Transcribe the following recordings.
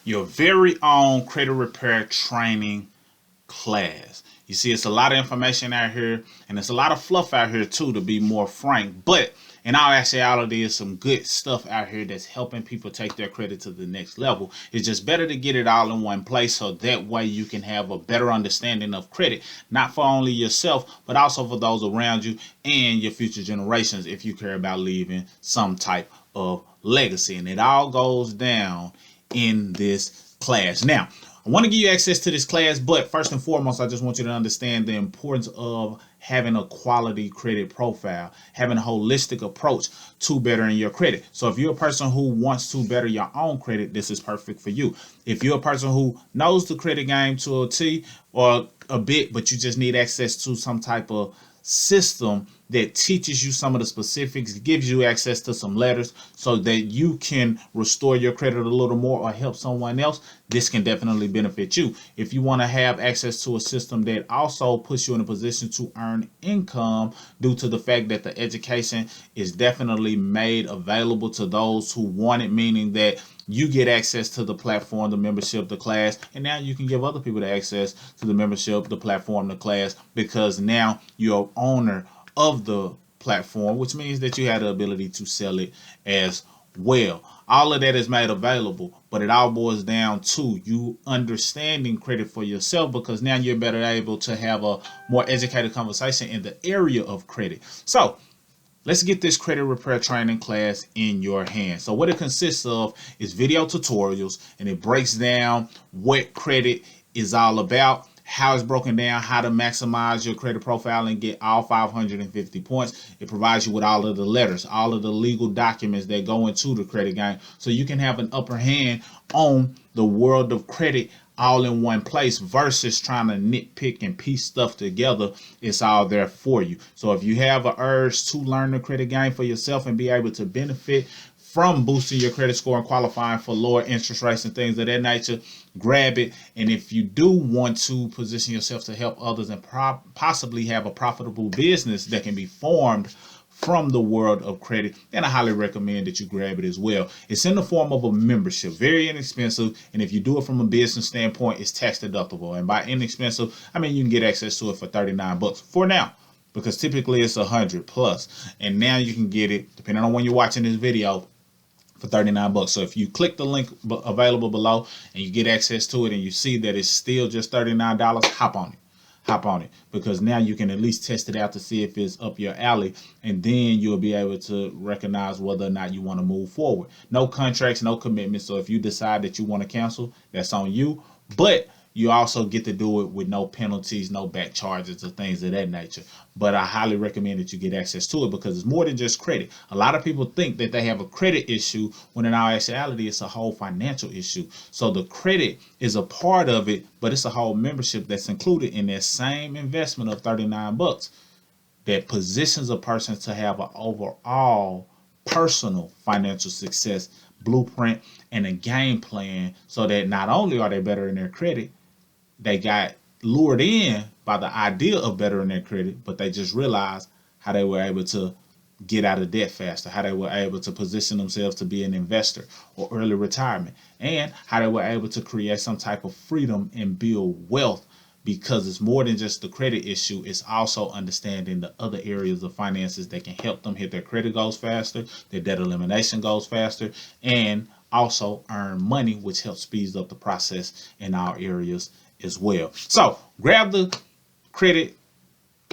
your very own credit repair training class. You see, it's a lot of information out here, and it's a lot of fluff out here too, to be more frank. But in all actuality, it's some good stuff out here that's helping people take their credit to the next level. It's just better to get it all in one place, so that way you can have a better understanding of credit, not for only yourself, but also for those around you and your future generations, if you care about leaving some type of legacy. And it all goes down in this class. Now, I want to give you access to this class, but first and foremost, I just want you to understand the importance of having a quality credit profile, having a holistic approach to bettering your credit. So if you're a person who wants to better your own credit, this is perfect for you. If you're a person who knows the credit game to a T or a bit, but you just need access to some type of system that teaches you some of the specifics, gives you access to some letters so that you can restore your credit a little more or help someone else, this can definitely benefit you. If you want to have access to a system that also puts you in a position to earn income due to the fact that the education is definitely made available to those who want it, meaning that you get access to the platform, the membership, the class, and now you can give other people the access to the membership, the platform, the class, because now you're owner of the platform, which means that you have the ability to sell it as well. All of that is made available, but it all boils down to you understanding credit for yourself, because now you're better able to have a more educated conversation in the area of credit. So let's get this credit repair training class in your hands. So what it consists of is video tutorials, and it breaks down what credit is all about, how it's broken down, how to maximize your credit profile and get all 550 points. It provides you with all of the letters, all of the legal documents that go into the credit game, so you can have an upper hand on the world of credit all in one place versus trying to nitpick and piece stuff together. It's all there for you. So if you have an urge to learn the credit game for yourself and be able to benefit from boosting your credit score and qualifying for lower interest rates and things of that nature, grab it. And if you do want to position yourself to help others and possibly have a profitable business that can be formed from the world of credit, then I highly recommend that you grab it as well. It's in the form of a membership, very inexpensive, and if you do it from a business standpoint, it's tax deductible. And by inexpensive, I mean you can get access to it for 39 bucks for now, because typically it's 100 plus. And now you can get it, depending on when you're watching this video, for 39 bucks. So if you click the link available below and you get access to it and you see that it's still just $39, hop on it. Hop on it, because now you can at least test it out to see if it's up your alley, and then you'll be able to recognize whether or not you want to move forward. No contracts, no commitments. So if you decide that you want to cancel, that's on you. But you also get to do it with no penalties, no back charges, or things of that nature. But I highly recommend that you get access to it, because it's more than just credit. A lot of people think that they have a credit issue when in all actuality it's a whole financial issue. So the credit is a part of it, but it's a whole membership that's included in that same investment of 39 bucks that positions a person to have an overall personal financial success blueprint and a game plan, so that not only are they better in their credit, they got lured in by the idea of bettering their credit, but they just realized how they were able to get out of debt faster, how they were able to position themselves to be an investor or early retirement, and how they were able to create some type of freedom and build wealth, because it's more than just the credit issue. It's also understanding the other areas of finances that can help them hit their credit goals faster, their debt elimination goals faster, and also earn money, which helps speed up the process in all areas as well. So grab the credit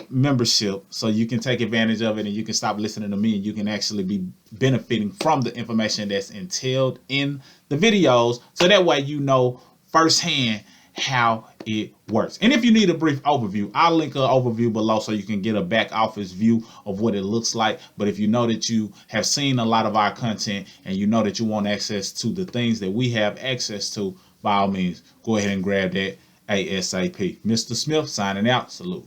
membership so you can take advantage of it, and you can stop listening to me, and you can actually be benefiting from the information that's entailed in the videos, so that way you know firsthand how it works. And if you need a brief overview, I'll link an overview below so you can get a back office view of what it looks like. But if you know that you have seen a lot of our content and you know that you want access to the things that we have access to, by all means, go ahead and grab that ASAP. Mr. Smith signing out. Salute.